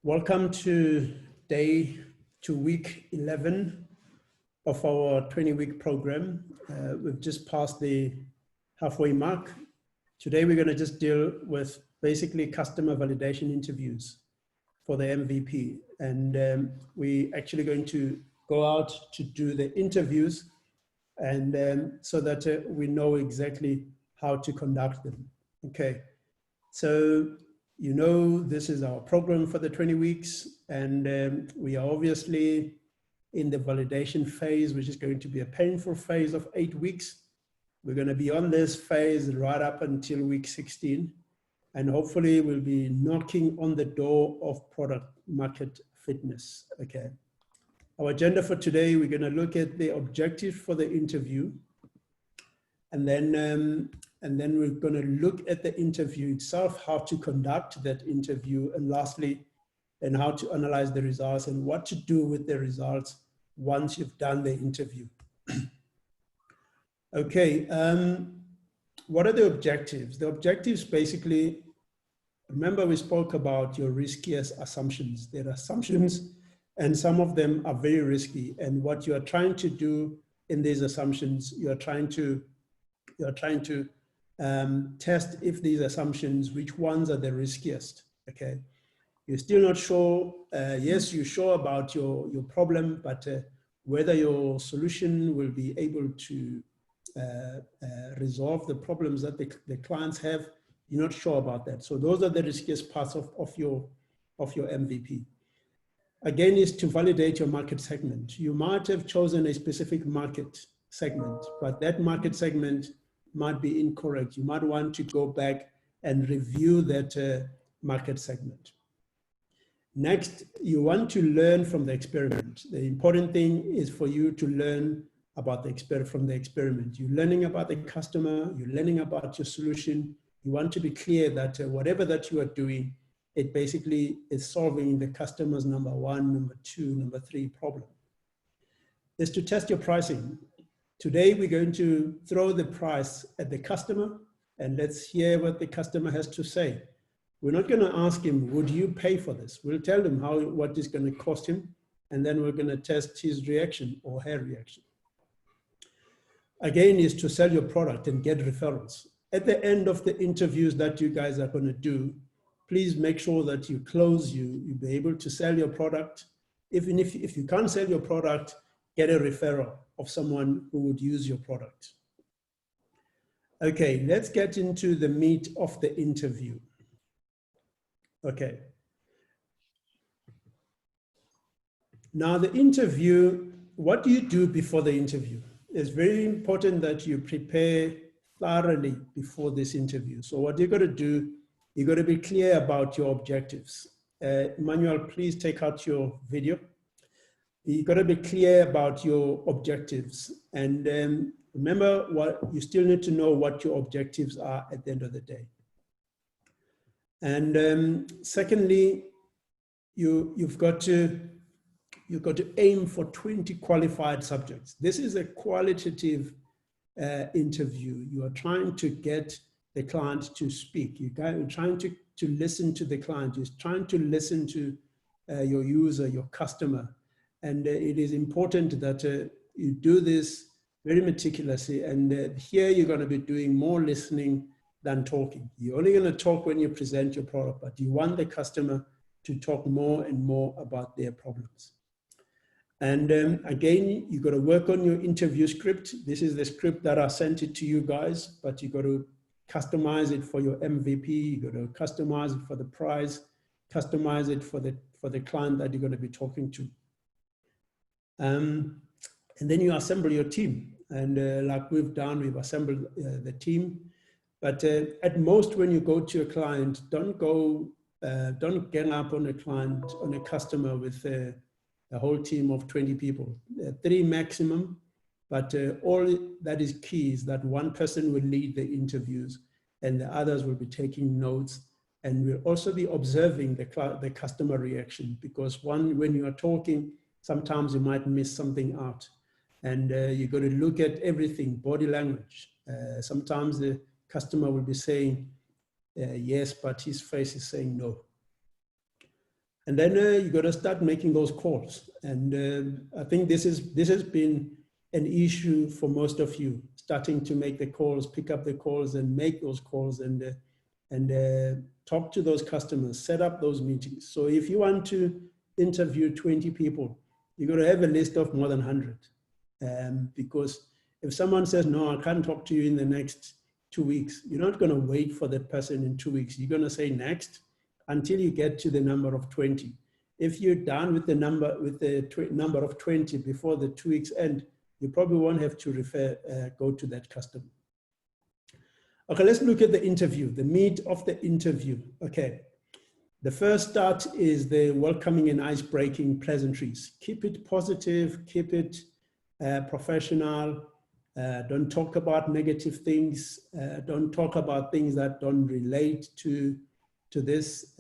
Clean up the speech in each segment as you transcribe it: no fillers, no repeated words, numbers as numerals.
Welcome to week 11 of our 20-week program. We've just passed the halfway mark. Today, we're going to just deal with basically customer validation interviews for the MVP. And we're actually going to go out to do the interviews and so that we know exactly how to conduct them. Okay, so you know, this is our program for the 20 weeks, and we are obviously in the validation phase, which is going to be a painful phase of 8 weeks. We're going to be on this phase right up until week 16, and hopefully we'll be knocking on the door of product market fitness. Okay. Our agenda for today, we're going to look at the objective for the interview, and then we're going to look at the interview itself, how to conduct that interview, and lastly, and how to analyze the results and what to do with the results once you've done the interview. Okay, what are the objectives? The objectives basically, remember we spoke about your riskiest assumptions. There are assumptions and some of them are very risky. And what you are trying to do in these assumptions, you are trying to test if these assumptions, which ones are the riskiest, okay? You're still not sure, yes, you're sure about your problem, but whether your solution will be able to resolve the problems that the clients have, you're not sure about that. So those are the riskiest parts of your MVP. Again, is to validate your market segment. You might have chosen a specific market segment, but that market segment might be incorrect. You might want to go back and review that market segment. Next, you want to learn from the experiment. The important thing is for you to learn about from the experiment. You're learning about the customer, you're learning about your solution. You want to be clear that whatever that you are doing, it basically is solving the customer's number 1, number 2, number 3 problem. Is to test your pricing. Today, we're going to throw the price at the customer and let's hear what the customer has to say. We're not going to ask him, would you pay for this? We'll tell him what it's going to cost him, and then we're going to test his reaction or her reaction. Again, is to sell your product and get referrals. At the end of the interviews that you guys are going to do, please make sure that you close, you'll be able to sell your product. Even if you can't sell your product, get a referral of someone who would use your product. Okay, let's get into the meat of the interview. Okay. Now the interview, what do you do before the interview? It's very important that you prepare thoroughly before this interview. So what you've got to do, you've got to be clear about your objectives. Emmanuel, please take out your video. You've got to be clear about your objectives. And remember, you still need to know what your objectives are at the end of the day. And secondly, you've got to aim for 20 qualified subjects. This is a qualitative interview. You are trying to get the client to speak. You're trying to listen to the client. You're trying to listen to your user, your customer. And it is important that you do this very meticulously. And here you're going to be doing more listening than talking. You're only going to talk when you present your product, but you want the customer to talk more and more about their problems. And again, you've got to work on your interview script. This is the script that I sent it to you guys, but you've got to customize it for your MVP. You've got to customize it for the price, customize it for the client that you're going to be talking to. And then you assemble your team. And like we've done, we've assembled the team. But at most, when you go to a client, don't gang up on a customer with a whole team of 20 people, 3 maximum. But all that is key is that one person will lead the interviews and the others will be taking notes, and we'll also be observing the customer reaction, because when you are talking, sometimes you might miss something out. And you've got to look at everything, body language. Sometimes the customer will be saying yes, but his face is saying no. And then you got to start making those calls. And I think this has been an issue for most of you, starting to make the calls, pick up the calls and make those calls and talk to those customers, set up those meetings. So if you want to interview 20 people, you got to have a list of more than 100. Because if someone says, no, I can't talk to you in the next 2 weeks, you're not going to wait for that person in 2 weeks. You're going to say next until you get to the number of 20. If you're done with the number of 20 before the 2 weeks end, you probably won't have to go to that customer. Okay, let's look at the interview, the meat of the interview. Okay, the first start is the welcoming and ice-breaking pleasantries. Keep it positive, keep it professional. Don't talk about negative things. Don't talk about things that don't relate to this.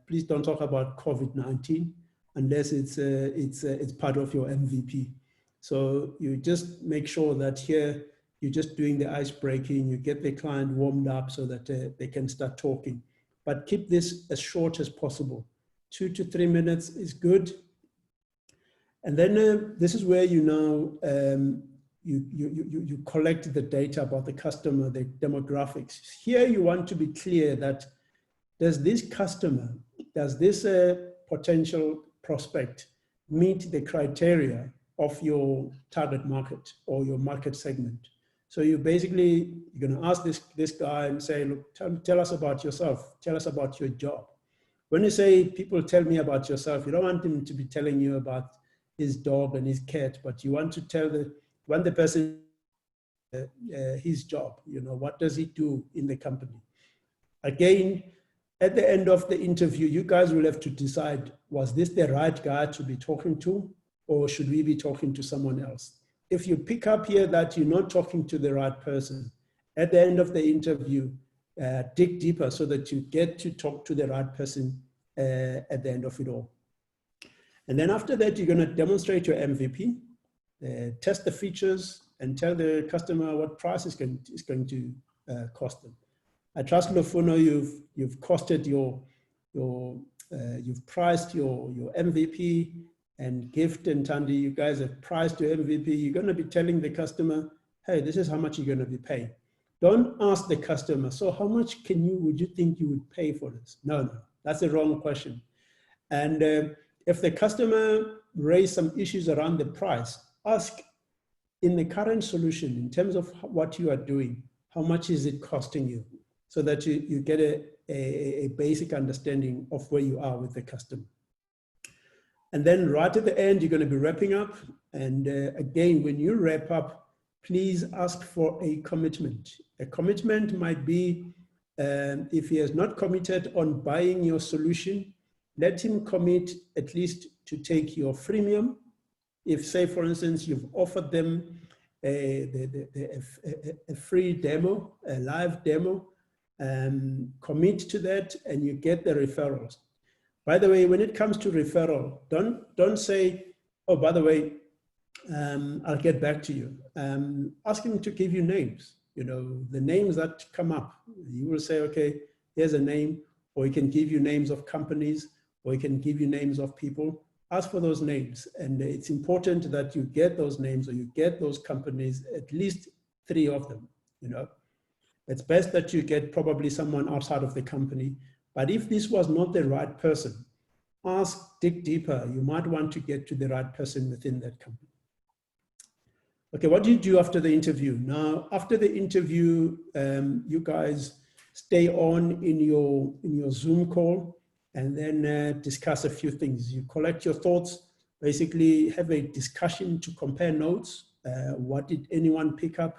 Please don't talk about COVID-19 unless it's part of your MVP. So you just make sure that here you're just doing the ice breaking, you get the client warmed up so that they can start talking. But keep this as short as possible. 2 to 3 minutes is good. And then this is where you now, you collect the data about the customer, the demographics. Here you want to be clear that does this customer, does this potential prospect meet the criteria of your target market or your market segment? So you basically, you're going to ask this guy and say, look, tell us about yourself. Tell us about your job. When you say people tell me about yourself, you don't want him to be telling you about his dog and his cat, but you want to tell the person his job, you know, what does he do in the company? Again, at the end of the interview, you guys will have to decide, was this the right guy to be talking to, or should we be talking to someone else? If you pick up here that you're not talking to the right person, at the end of the interview, dig deeper so that you get to talk to the right person at the end of it all. And then after that, you're going to demonstrate your MVP, test the features, and tell the customer what price is going to cost them. I trust, Lofuno, you've costed you've priced your MVP, and Gift and Tandy, you guys have priced your MVP. You're going to be telling the customer, hey, this is how much you're going to be paying. Don't ask the customer, so how much would you think you would pay for this? No, that's the wrong question. And if the customer raised some issues around the price, ask, in the current solution, in terms of what you are doing, how much is it costing you? So that you get a basic understanding of where you are with the customer. And then right at the end, you're going to be wrapping up. And again, when you wrap up, please ask for a commitment. A commitment might be, if he has not committed on buying your solution, let him commit at least to take your freemium. If, say, for instance, you've offered them a free demo, a live demo, commit to that and you get the referrals. By the way, when it comes to referral, don't say, oh, by the way, I'll get back to you. Ask him to give you names, you know, the names that come up. You will say, okay, here's a name, or he can give you names of companies, or he can give you names of people. Ask for those names. And it's important that you get those names or you get those companies, at least 3 of them, you know. It's best that you get probably someone outside of the company. But if this was not the right person, dig deeper. You might want to get to the right person within that company. Okay, what do you do after the interview? Now, after the interview, you guys stay on in your Zoom call and then discuss a few things. You collect your thoughts, basically have a discussion to compare notes. What did anyone pick up?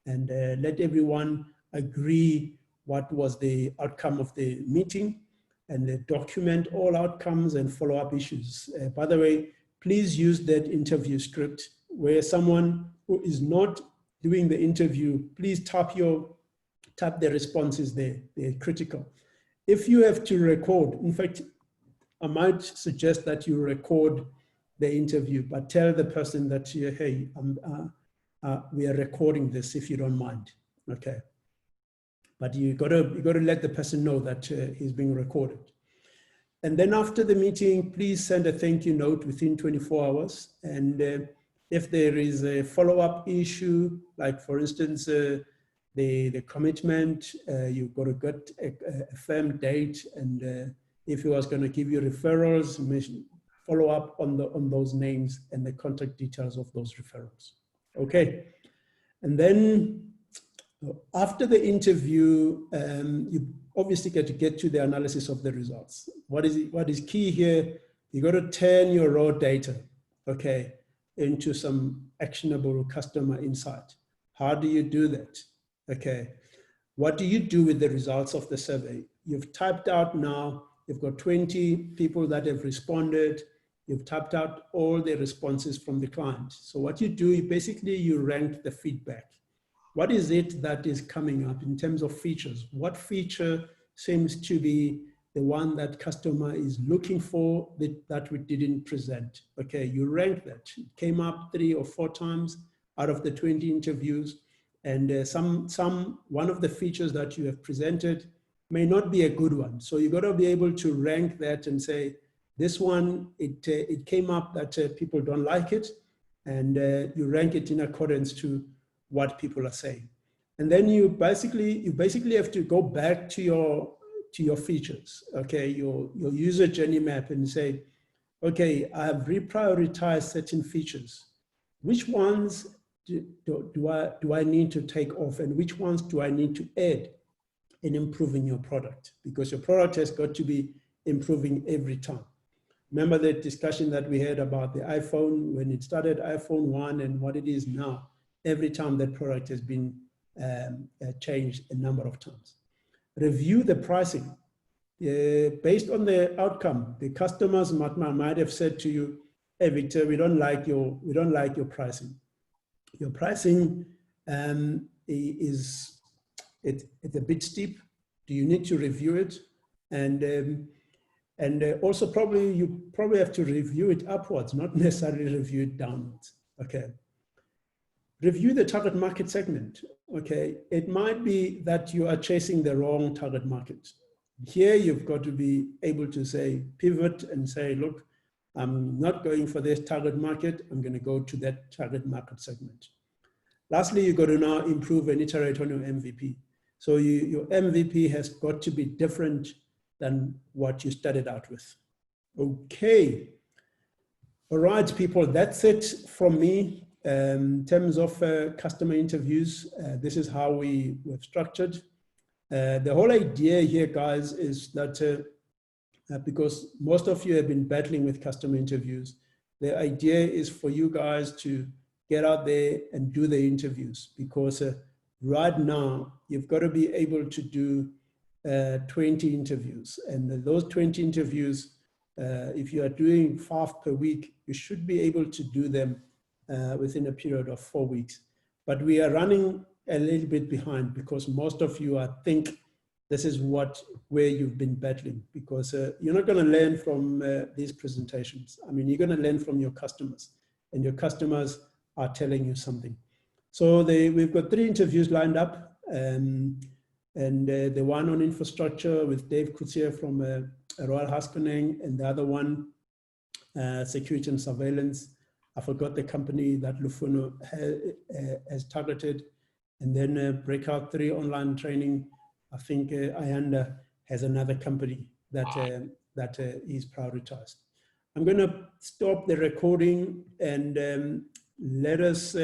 And let everyone agree what was the outcome of the meeting, and document all outcomes and follow-up issues. By the way, please use that interview script where someone who is not doing the interview, please tap the responses there. They're critical. If you have to record, in fact, I might suggest that you record the interview, but tell the person that, hey, we are recording this if you don't mind, okay? But you got to let the person know that he's being recorded. And then after the meeting, please send a thank you note within 24 hours. And if there is a follow-up issue, like for instance, the commitment, you've got to get a firm date, and if he was going to give you referrals, follow up on those names and the contact details of those referrals. Okay, and then after the interview, you obviously get to the analysis of the results. What is key here? You got to turn your raw data, okay, into some actionable customer insight. How do you do that? Okay, what do you do with the results of the survey? You've typed out now, you've got 20 people that have responded. You've typed out all the responses from the client. So what you do, you rank the feedback. What is it that is coming up in terms of features? What feature seems to be the one that customer is looking for that we didn't present? Okay, you rank that. It came up 3 or 4 times out of the 20 interviews. And one of the features that you have presented may not be a good one. So you got to be able to rank that and say, this one, it came up that people don't like it, and you rank it in accordance to what people are saying. And then you basically have to go back to your features, okay, your user journey map, and say, okay, I have reprioritized certain features. Which ones do I need to take off, and which ones do I need to add in improving your product? Because your product has got to be improving every time. Remember the discussion that we had about the iPhone, when it started, iPhone 1, and what it is now. Every time that product has been changed a number of times. Review the pricing. Based on the outcome, the customers might have said to you, hey, Victor, we don't like your pricing. Your pricing it's a bit steep. Do you need to review it? And also you probably have to review it upwards, not necessarily review it downwards. Okay. Review the target market segment. Okay. It might be that you are chasing the wrong target market. Here you've got to be able to say, pivot and say, look, I'm not going for this target market. I'm going to go to that target market segment. Lastly, you've got to now improve and iterate on your MVP. So your MVP has got to be different than what you started out with. Okay. All right, people, that's it from me. In terms of customer interviews, this is how we've structured. The whole idea here, guys, is that because most of you have been battling with customer interviews, the idea is for you guys to get out there and do the interviews, because right now you've got to be able to do 20 interviews, and those 20 interviews, if you are doing 5 per week, you should be able to do them within a period of 4 weeks. But we are running a little bit behind, because most of you, I think this is where you've been battling, because you're not going to learn from these presentations. I mean, you're going to learn from your customers, and your customers are telling you something. So we've got 3 interviews lined up, and the one on infrastructure with Dave Kutsia from Royal Haskoning, and the other one, security and surveillance. I forgot the company that Lufuno has targeted. And then breakout 3 online training. I think Ayanda has another company that is prioritized. I'm going to stop the recording and let us